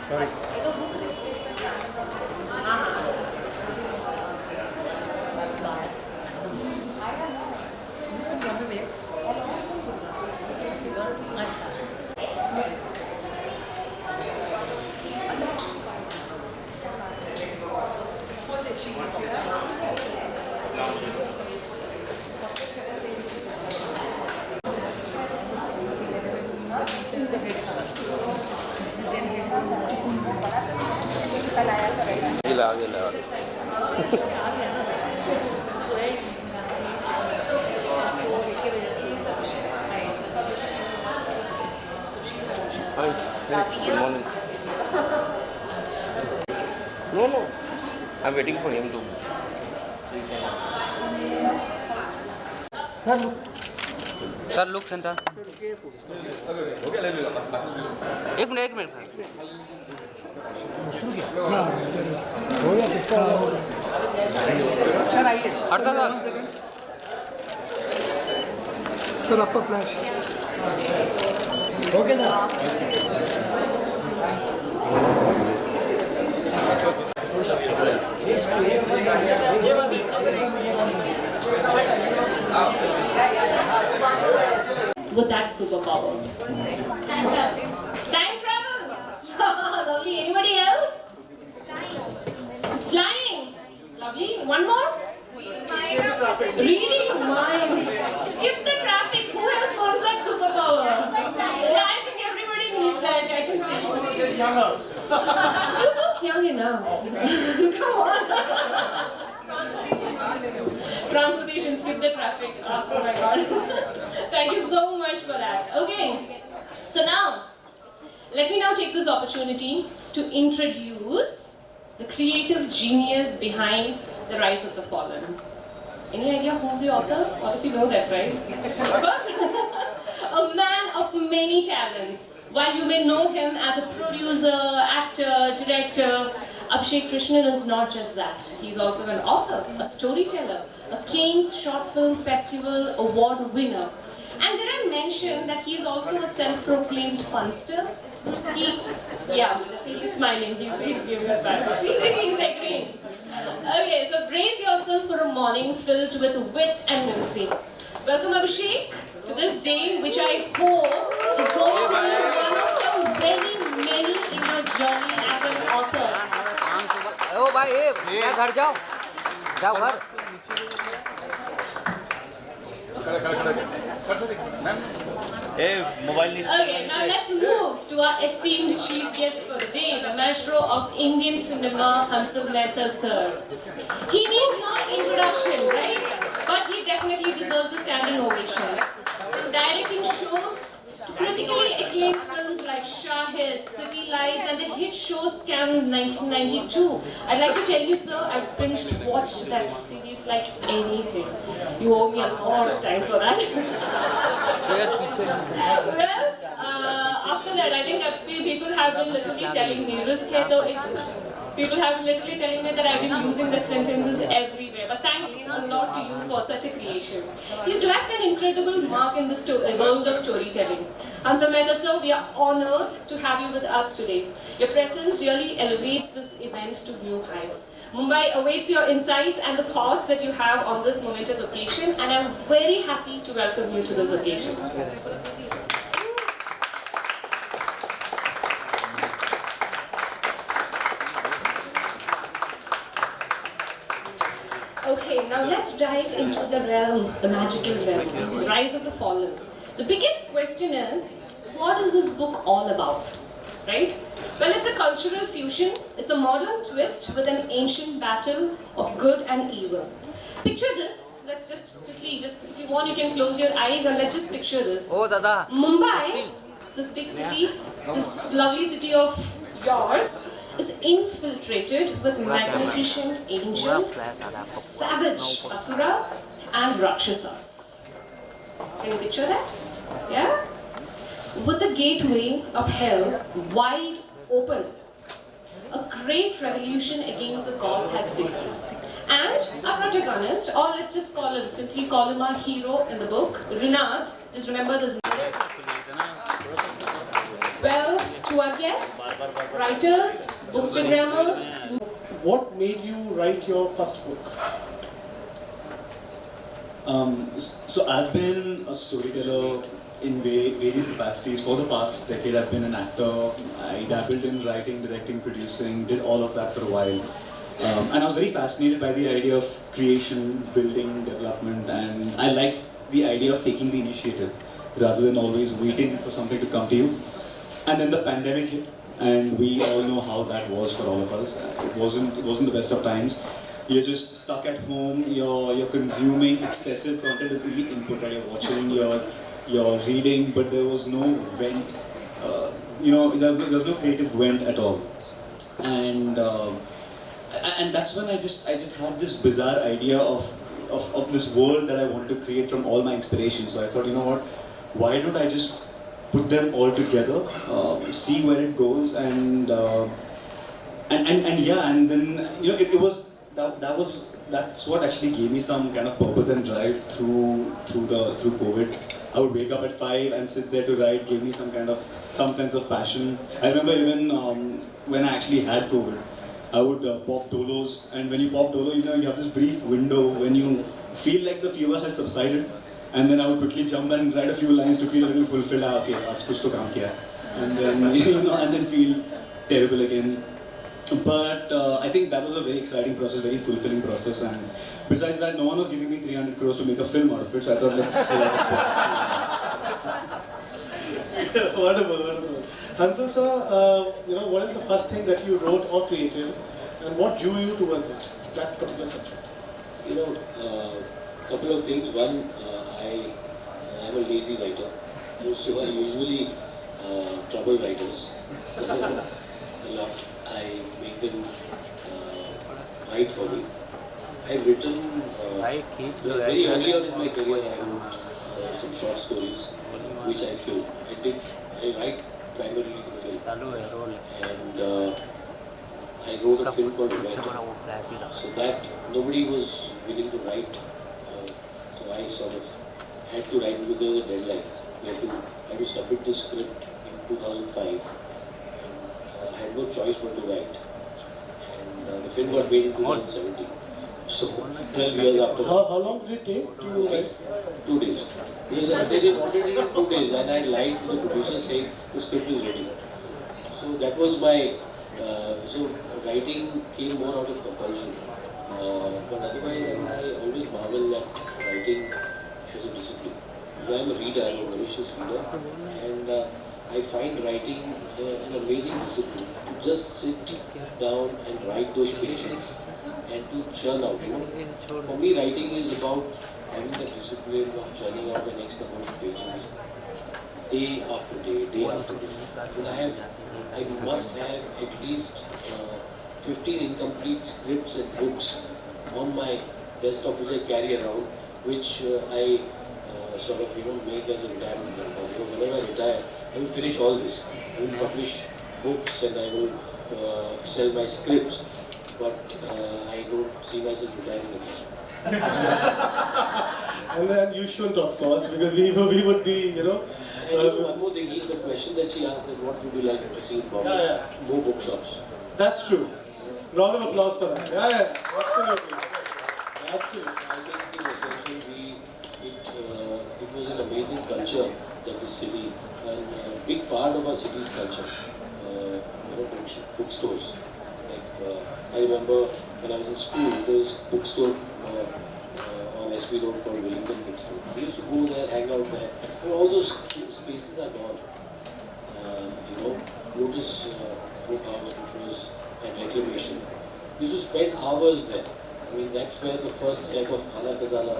Sorry. Gila. Hi, good morning. No. I'm waiting for him to. Sir, look center. एक minute sir आपका flash हो गया ना with that superpower. Time travel. Lovely. Anybody else? Flying. Lovely. One more. Reading minds. Skip the traffic. Who else wants that superpower? Yeah, I think everybody needs that. I can see. You look young enough. Come on. Transportation, skip the traffic. Oh my god. Thank you so much for that. Okay. So now, let me now take this opportunity to introduce the creative genius behind The Rise of the Fallen. Any idea who's the author? All of you know that, right? Of course. A man of many talents. While you may know him as a producer, actor, director, HISHEK Krishnan is not just that. He's also an author, a storyteller, a Cannes Short Film Festival award winner. And did I mention that he's also a self-proclaimed punster? He's smiling, he's giving us back. He's agreeing. Okay, so brace yourself for a morning filled with wit and whimsy. Welcome HISHEK to this day, which I hope is going to be one of the very many in your journey as an author. ओ भाई मैं घर जाओ घर Okay, now let's move to our esteemed chief guest for the day, the maestro of Indian cinema, HANSAL MEHTA sir. He needs no introduction, right? But he definitely deserves a standing ovation. Directing shows to critically acclaimed films like Shahid, City Lights and the hit show Scam 1992. I'd like to tell you sir, I watched that series like anything. You owe me a lot of time for that. Well, after that I think people have been literally telling me, people have been literally telling me that I've been using that sentences everywhere. But thanks a lot to you for such a creation. He's left an incredible mark in the world of storytelling. HANSAL MEHTA sir, we are honored to have you with us today. Your presence really elevates this event to new heights. Mumbai awaits your insights and the thoughts that you have on this momentous occasion, and I'm very happy to welcome you to this occasion. Okay, now let's dive into the realm, the magical realm, the Rise of the Fallen. The biggest question is, what is this book all about, right? Well, it's a cultural fusion, it's a modern twist with an ancient battle of good and evil. Picture this, let's just quickly, if you want you can close your eyes and let's just picture this. ओ दादा Mumbai, this big city, this lovely city of yours, is infiltrated with magnificent angels, savage asuras and rakshasas. Can you picture that? Yeah? With the gateway of hell wide open, a great revolution against the gods has begun. And our protagonist, or let's just call him, simply call him our hero in the book, Rinat. Just remember this. Well, to our guests, writers, bookstagrammers. What made you write your first book? So I've been a storyteller in various capacities. For the past decade, I've been an actor. I dabbled in writing, directing, producing, did all of that for a while. And I was very fascinated by the idea of creation, building, development, and I like the idea of taking the initiative rather than always waiting for something to come to you. And then the pandemic hit, and we all know how that was for all of us. It wasn't the best of times. You're just stuck at home. You're consuming excessive content as really input, right? You're watching, you're reading, but there was no vent. There was no creative vent at all. And that's when I just had this bizarre idea of this world that I wanted to create from all my inspiration. So I thought, you know what? Why don't I just put them all together, see where it goes, and then that's what actually gave me some kind of purpose and drive through COVID. I would wake up at 5 and sit there to write, gave me some sense of passion. I remember even when I actually had COVID, I would pop dolos, and when you pop dolo, you have this brief window when you feel like the fever has subsided. And then I would quickly jump and write a few lines to feel a little fulfilled. Okay, aaj kuch to kaam kiya. And then and then feel terrible again. But I think that was a very exciting process, very fulfilling process. And besides that, no one was giving me 300 crores to make a film out of it. So I thought, let's. Wonderful. Hansal sir, what is the first thing that you wrote or created, and what drew you towards it, that particular subject? Couple of things. One, I am a lazy writer, so I usually trouble writers a lot. I make them write for me. I've written very early on in my career. I wrote some short stories, which I film. I write primarily for film, and I wrote a film called Red, so that nobody was willing to write. So I sort of had to write because there was a deadline. I had to submit the script in 2005, and I had no choice but to write. And the film got made in 2017. So 12 years after. How long did it take to write? 2 days. Because they wanted it in 2 days, and I lied to the producer saying the script is ready. So that was my. So writing came more out of compulsion. But otherwise, I always marvel at writing as a discipline. I am a reader, I am a voracious reader, and I find writing an amazing discipline. To just sit down and write those pages and to churn out. For me, writing is about having the discipline of churning out the next number of pages, day after day, day after day. And I must have at least 15 incomplete scripts and books on my desktop which I carry around, which I sort of make as a retirement plan. Whenever I retire, I will finish all this. I will publish books and I will sell my scripts, but I don't see myself retiring again. And then you shouldn't, of course, because we would be, And one more thing, the question that she asked, that what would you like to see in Bombay? More bookshops. That's true. Round of applause for that. Yeah, absolutely. Absolutely. I think essentially it was an amazing culture that the city, and a big part of our city's culture, bookstores. Like I remember when I was in school, there was a bookstore on SV Road called Wellington Bookstore. We used to go there, hang out there. And all those spaces are gone. Lotus Book House, which was at Reclamation. We used to spend hours there. I mean, that's where the first set of Khana Khazana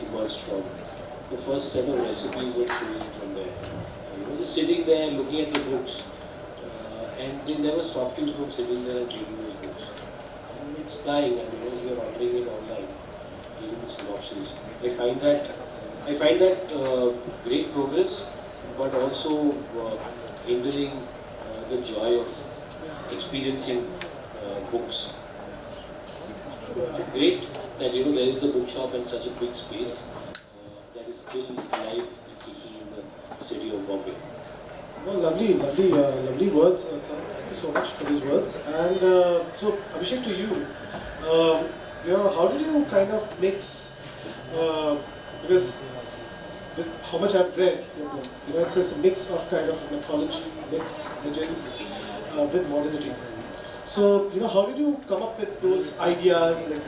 emerged from. The first set of recipes were chosen from there. Just sitting there, looking at the books, and they never stopped you from sitting there and reading those books. And it's dying, and you're ordering it online, reading the synopsis. I find that great progress, but also hindering the joy of experiencing books. great that there is a bookshop in such a big space that is still alive and kicking in the city of Bombay. Well, lovely words, sir. Thank you so much for these words. And so, Abhishek, to you, how did you kind of mix? Because with how much I've read your book, it's a mix of kind of mythology, myths, legends, with modernity. So, how did you come up with those ideas? Like,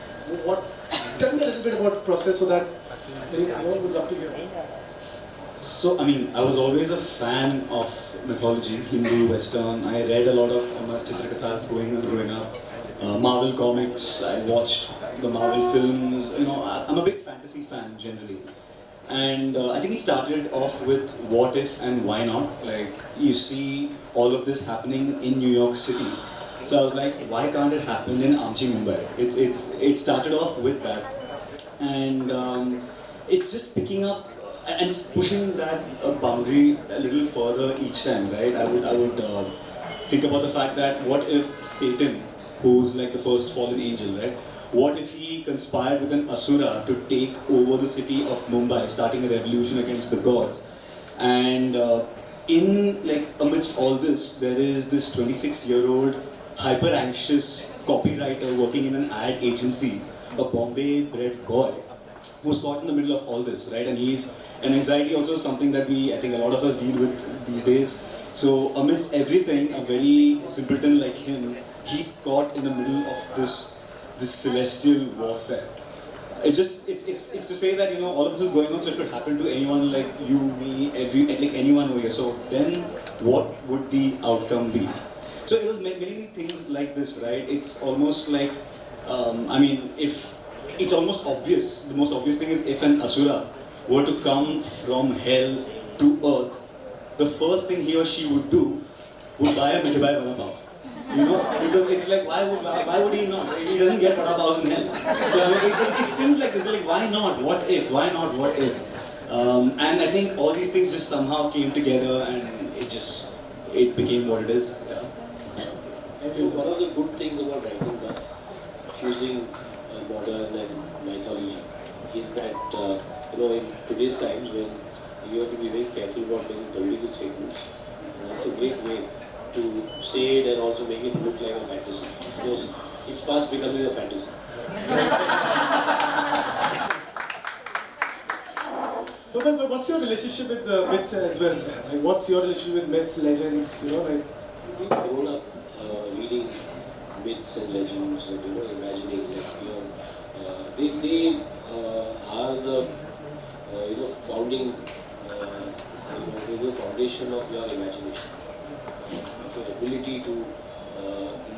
what? Tell me a little bit about the process so that anyone would love to hear. So, I mean, I was always a fan of mythology, Hindu, Western. I read a lot of Amar Chitrakathas growing up. Marvel comics, I watched the Marvel films. I'm a big fantasy fan generally. And I think it started off with what if and why not. Like, you see all of this happening in New York City. So I was like, why can't it happen in Amchi, Mumbai? It started off with that. And it's just picking up and pushing that boundary a little further each time, right? I would think about the fact that what if Satan, who's like the first fallen angel, right? What if he conspired with an asura to take over the city of Mumbai, starting a revolution against the gods? And amidst all this, there is this 26-year-old hyper anxious copywriter working in an ad agency, a Bombay-bred boy, who's caught in the middle of all this, right? And anxiety also is something that I think a lot of us deal with these days. So amidst everything, a very simpleton like him, he's caught in the middle of this celestial warfare. It's to say that all of this is going on, so it could happen to anyone like you, me, anyone over here. So then, what would the outcome be? So it was many things like this, right? It's almost like, if it's almost obvious. The most obvious thing is if an asura were to come from hell to earth, the first thing he or she would do would buy a Midhai Vada Pav. Because it's like, why would he not? He doesn't get Vada Pavs in hell. So it's things like this, like why not? What if? Why not? What if? And I think all these things just somehow came together and it became what it is. Yeah. One of the good things about writing by fusing modern and mythology is that in today's times when you have to be very careful about making political statements, it's a great way to say it and also make it look like a fantasy, because it's fast becoming a fantasy. But what's your relationship with the myths as well, sir? Like, what's your relationship with myths, legends? We've grown up reading myths and legends and imagining they are the founding the foundation of your imagination, of your ability to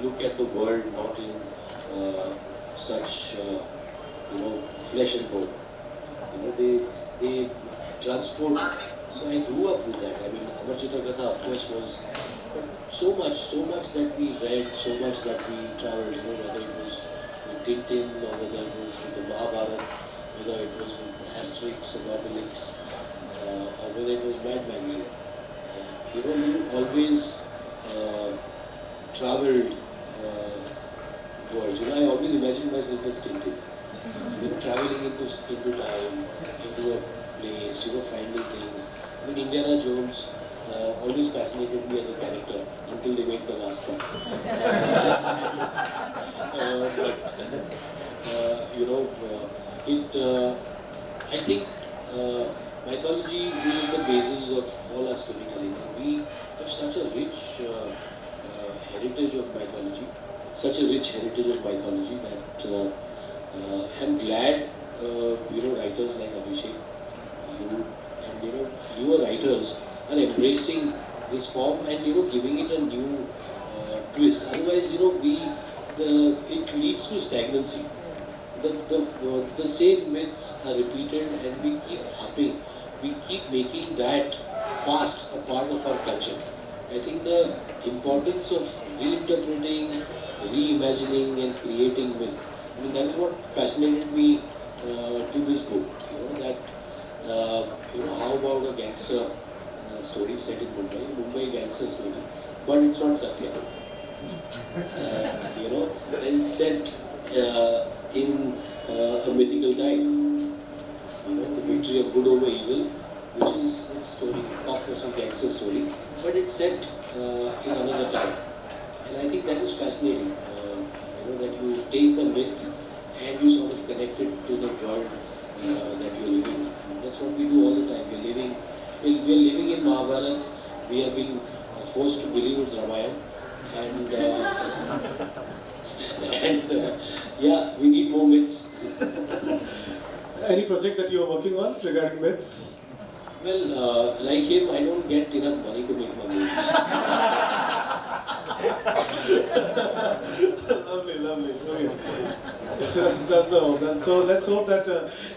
look at the world not in such flesh and bone. They transport. So I grew up with that. I mean, Amar Chitragatha, of course, was so much that we read, so much that we traveled, whether it was with Tintin or whether it was with the Mahabharata, whether it was with Asterix or Obelix, or whether it was Mad Magazine. You always traveled worlds. I always imagined myself as Tintin. Traveling into time, into a place, finding things. I mean, Indiana Jones always fascinated me as a character until they made the last one. I think mythology is the basis of all our storytelling. And we have such a rich heritage of mythology, that I'm glad writers like Abhishek, you and newer writers are embracing this form and giving it a new twist. Otherwise, it leads to stagnancy. The same myths are repeated, and we keep upping. We keep making that past a part of our culture. I think the importance of reinterpreting, reimagining, and creating myth. I mean, that is what fascinated me to this book. How about a gangster story set in Mumbai gangster story, but it's not Satya. And set in a mythical time. The victory of good over evil, which is a story, cop versus gangster story, but it's set in another time. And I think that is fascinating, that you take a myth and you sort of connect it to the world that you're living. And that's what we do all the time. We're living in Mahabharata. We are being forced to believe it's Ramayana. Yeah, we need more myths. Any project that you are working on regarding myths? Well, like him, I don't get enough money to make my movies. Lovely. Okay. That's the hope. So let's hope that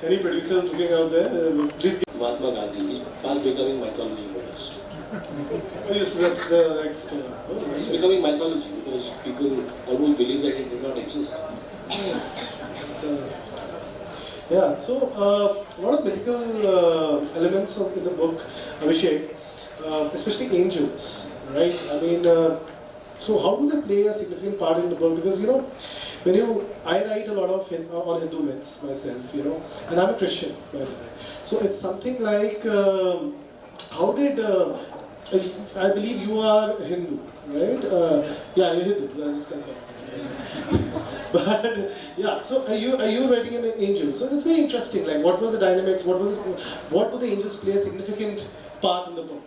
any producers looking out there, please give. Mahatma Gandhi is fast becoming mythology for us. Oh, yes, that's the next. He's becoming mythology because people almost believe that it did not exist. Yeah, so a lot of mythical elements in the book, Abhishek, especially angels, right? I mean, so how do they play a significant part in the book? Because I write a lot of on Hindu myths myself, and I'm a Christian, by the way. So it's something like, how did I believe you are Hindu, right? Yeah, you're Hindu. That's just confirmed. But yeah, so are you writing an angel? So that's very interesting. Like, what was the dynamics? What do the angels play a significant part in the book?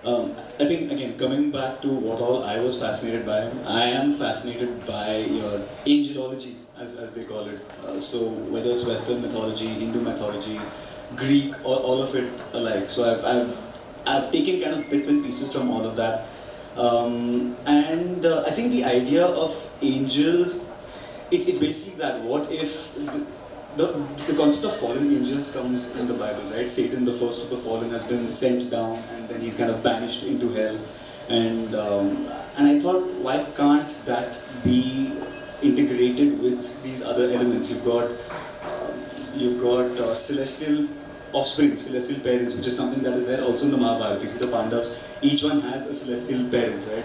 I think again, coming back to what all I was fascinated by, I am fascinated by your angelology, as they call it. So whether it's Western mythology, Hindu mythology, Greek, all of it alike. So I've taken kind of bits and pieces from all of that. I think the idea of angels, it's basically that what if the concept of fallen angels comes in the Bible, right? Satan, the first of the fallen, has been sent down and then he's kind of banished into hell. And I thought, why can't that be integrated with these other elements? You've got celestial offspring, celestial parents, which is something that is there also in the Mahabharata. You see the Pandavas, each one has a celestial parent, right?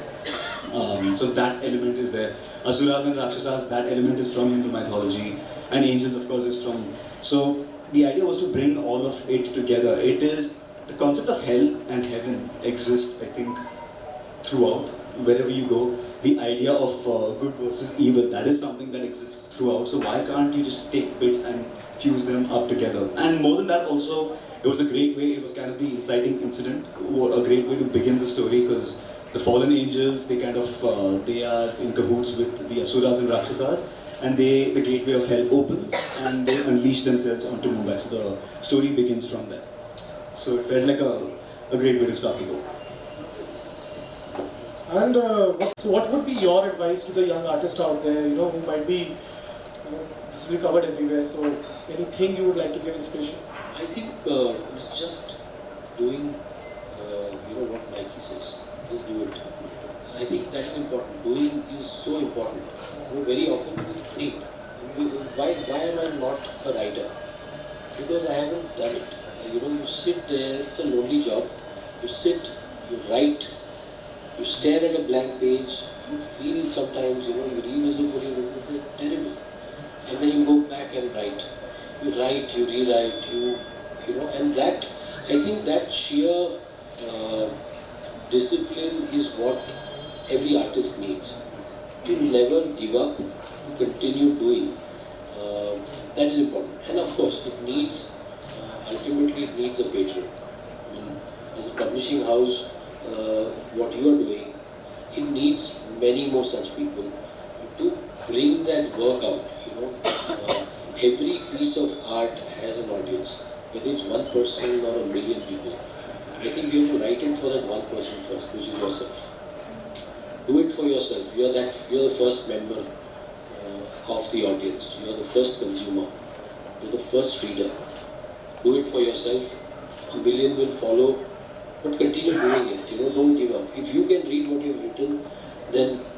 So that element is there. Asuras and Rakshasas, that element is from Hindu mythology, and angels, of course, is from. So the idea was to bring all of it together. It is the concept of hell and heaven exists, I think, throughout, wherever you go. The idea of good versus evil, that is something that exists throughout. So why can't you just take bits and fuse them up together? And more than that, also, it was a great way, it was kind of the inciting incident, a great way to begin the story, because the fallen angels, they kind of, they are in cahoots with the Asuras and Rakshasas, and the gateway of hell opens, and they unleash themselves onto Mumbai. So the story begins from there. So it felt like a great way to start the book. And so what would be your advice to the young artist out there, who might be, this will be covered everywhere, so anything you would like to give inspiration? I think it's just doing, what Nike says, just do it. I think that is important. Doing is so important. Very often we think, why am I not a writer? Because I haven't done it. You sit there, it's a lonely job. You sit, you write, you stare at a blank page, you feel sometimes, you revisit what you've written, it's terrible. And then you go back and write. You write, you rewrite, and that, I think that sheer discipline is what every artist needs. To never give up, to continue doing. That is important. And of course, it needs, ultimately it needs a patron. I mean, as a publishing house, what you are doing, it needs many more such people to bring that work out. Every piece of art has an audience, whether it's one person or a million people. I think you have to write it for that one person first, which is yourself. Do it for yourself. You're the first member of the audience. You're the first consumer. You're the first reader. Do it for yourself. A million will follow, but continue doing it. Don't give up. If you can read what you've written, then